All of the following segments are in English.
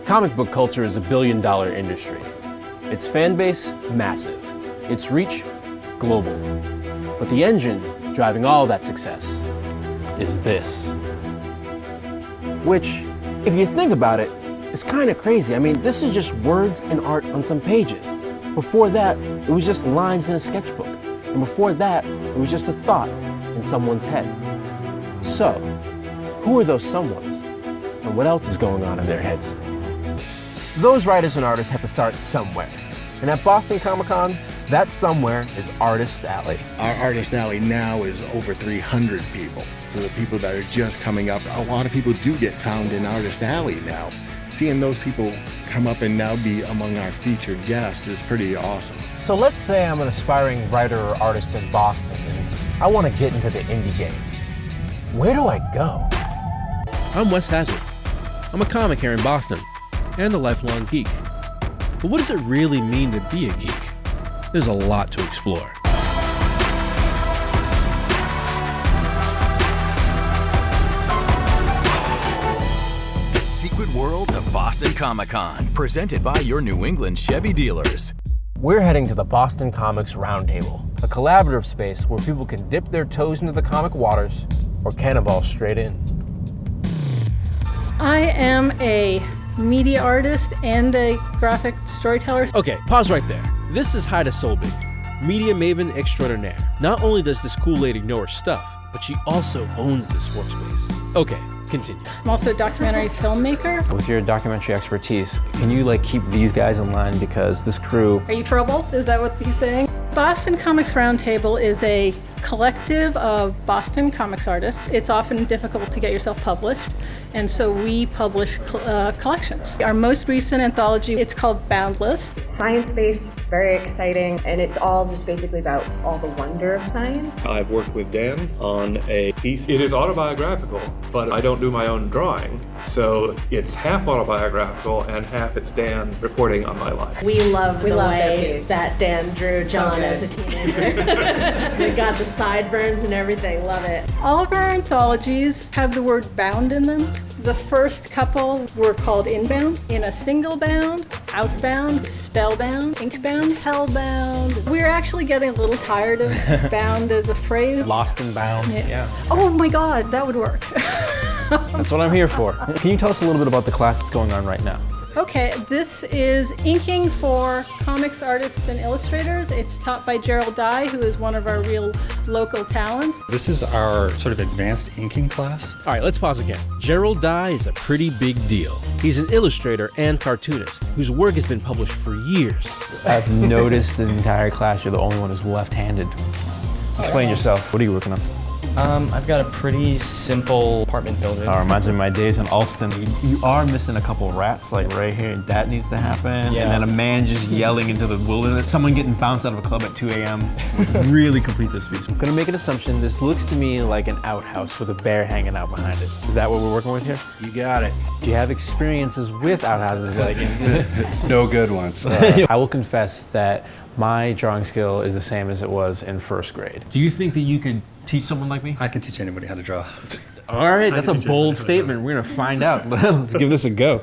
Comic book culture is a billion-dollar industry. Its fan base, massive. Its reach, global. But the engine driving all that success is this. Which, if you think about it, is kind of crazy. I mean, this is just words and art on some pages. Before that, it was just lines in a sketchbook. And before that, it was just a thought in someone's head. So, who are those someones? And what else is going on in their heads? Those writers and artists have to start somewhere. And at Boston Comic Con, that somewhere is Artist Alley. Our Artist Alley now is over 300 people. For the people that are just coming up, a lot of people do get found in Artist Alley now. Seeing those people come up and now be among our featured guests is pretty awesome. So let's say I'm an aspiring writer or artist in Boston and I want to get into the indie game. Where do I go? I'm Wes Hazard. I'm a comic here in Boston and a lifelong geek. But what does it really mean to be a geek? There's a lot to explore. The Secret Worlds of Boston Comic Con, presented by your New England Chevy dealers. We're heading to the Boston Comics Roundtable, a collaborative space where people can dip their toes into the comic waters or cannonball straight in. I am a media artist and a graphic storyteller. Okay, pause right there. This is Haida Solbig, media maven extraordinaire. Not only does this cool lady know her stuff, but she also owns this workspace. Okay, continue. I'm also a documentary filmmaker. With your documentary expertise, can you keep these guys in line because this crew... Are you trouble? Is that what he's saying? Boston Comics Roundtable is a collective of Boston comics artists. It's often difficult to get yourself published, and so we publish collections. Our most recent anthology, it's called Boundless. It's science-based, it's very exciting, and it's all just basically about all the wonder of science. I've worked with Dan on a piece. It is autobiographical, but I don't do my own drawing, so it's half autobiographical and half it's Dan reporting on my life. We love the way that Dan drew John as a teenager. We got the sideburns and everything, love it. All of our anthologies have the word bound in them. The first couple were called Inbound, In a Single Bound, Outbound, Spellbound, Inkbound, Hellbound. We're actually getting a little tired of bound as a phrase. Lost and bound, yeah. Oh my God, that would work. That's what I'm here for. Can you tell us a little bit about the class that's going on right now? Okay, this is inking for comics artists and illustrators. It's taught by Gerald Dye, who is one of our real local talents. This is our sort of advanced inking class. All right, let's pause again. Gerald Dye is a pretty big deal. He's an illustrator and cartoonist whose work has been published for years. I've noticed the entire class you're the only one who's left-handed. Explain yourself. What are you working on? I've got a pretty simple apartment building. Reminds me of my days in Alston. You are missing a couple rats, like right here. That needs to happen. Yeah. And then a man just yelling into the wilderness. Someone getting bounced out of a club at 2 a.m. would really complete this piece. I'm gonna make an assumption. This looks to me like an outhouse with a bear hanging out behind it. Is that what we're working with here? You got it. Do you have experiences with outhouses? No good ones. I will confess that my drawing skill is the same as it was in first grade. Do you think that you could teach someone like me? I can teach anybody how to draw. All right, that's a bold statement. We're gonna find out. Let's give this a go.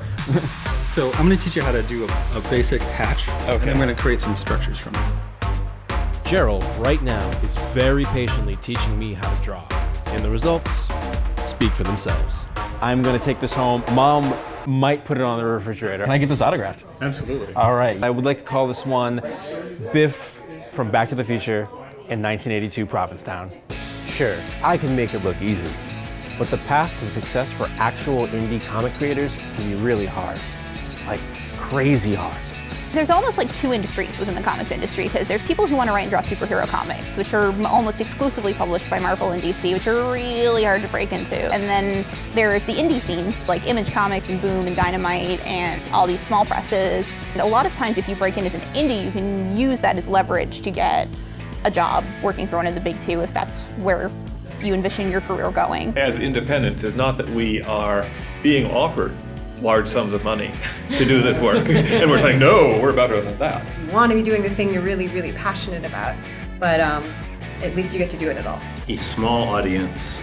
So I'm going to teach you how to do a basic hatch, and I'm going to create some structures from it. Gerald, right now, is very patiently teaching me how to draw. And the results speak for themselves. I'm gonna take this home. Mom might put it on the refrigerator. Can I get this autographed? Absolutely. All right. I would like to call this one Biff from Back to the Future in 1982 Provincetown. Sure, I can make it look easy, but the path to success for actual indie comic creators can be really hard. Like, crazy hard. There's almost like two industries within the comics industry, because there's people who want to write and draw superhero comics, which are almost exclusively published by Marvel and DC, which are really hard to break into. And then there's the indie scene, like Image Comics and Boom and Dynamite and all these small presses. And a lot of times if you break in as an indie, you can use that as leverage to get a job working for one of the big two if that's where you envision your career going. As independents, it's not that we are being offered large sums of money to do this work. And we're saying, no, we're better than that. You want to be doing the thing you're really, really passionate about, but at least you get to do it at all. A small audience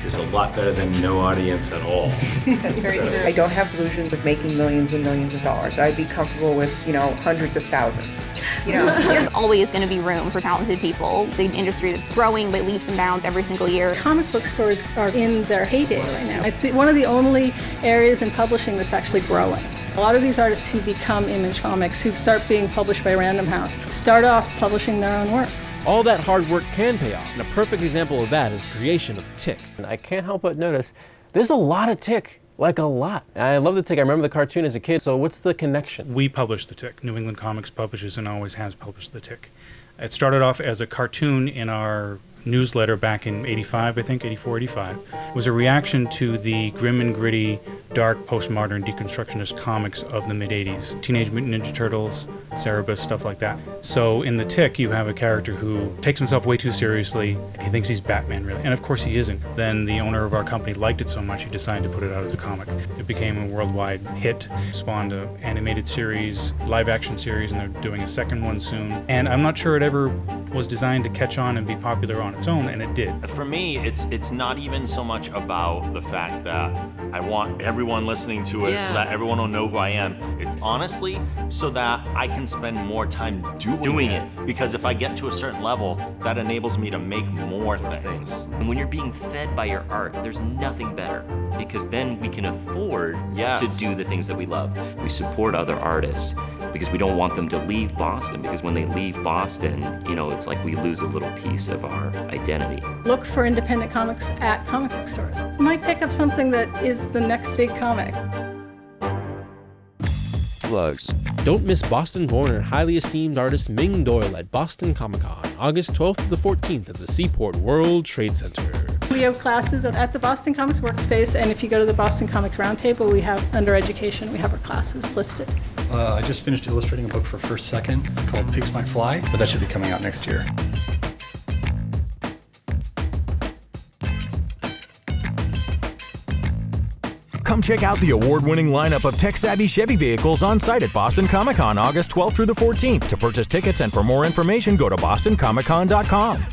is a lot better than no audience at all. That's very true. I don't have delusions of making millions and millions of dollars. I'd be comfortable with, hundreds of thousands. There's always going to be room for talented people. The industry that's growing by leaps and bounds every single year. Comic book stores are in their heyday right now. It's one of the only areas in publishing that's actually growing. A lot of these artists who become Image Comics, who start being published by Random House, start off publishing their own work. All that hard work can pay off, and a perfect example of that is the creation of Tick. And I can't help but notice there's a lot of Tick, like a lot. I love the Tick. I remember the cartoon as a kid, so what's the connection? We publish the Tick. New England Comics publishes and always has published the Tick. It started off as a cartoon in our newsletter back in 85, I think, 84, 85. It was a reaction to the grim and gritty, dark, postmodern, deconstructionist comics of the mid-80s. Teenage Mutant Ninja Turtles, Cerebus, stuff like that. So in The Tick, you have a character who takes himself way too seriously. He thinks he's Batman, really. And of course he isn't. Then the owner of our company liked it so much, he decided to put it out as a comic. It became a worldwide hit, spawned an animated series, live-action series, and they're doing a second one soon. And I'm not sure it ever was designed to catch on and be popular on its own, and it did. For me, it's not even so much about the fact that I want everyone listening to it so that everyone will know who I am. It's honestly so that I can spend more time doing it. Because if I get to a certain level, that enables me to make more things. And when you're being fed by your art, there's nothing better, because then we can afford to do the things that we love. We support other artists because we don't want them to leave Boston, because when they leave Boston, it's like we lose a little piece of our identity. Look for independent comics at comic book stores. You might pick up something that is the next big comic. Plugs. Don't miss Boston-born and highly esteemed artist Ming Doyle at Boston Comic-Con, August 12th to the 14th at the Seaport World Trade Center. We have classes at the Boston Comics Workspace, and if you go to the Boston Comics Roundtable, we have, under education, we have our classes listed. I just finished illustrating a book for First Second called Pigs Might Fly, but that should be coming out next year. Come check out the award-winning lineup of tech-savvy Chevy vehicles on site at Boston Comic-Con August 12th through the 14th. To purchase tickets and for more information, go to bostoncomiccon.com.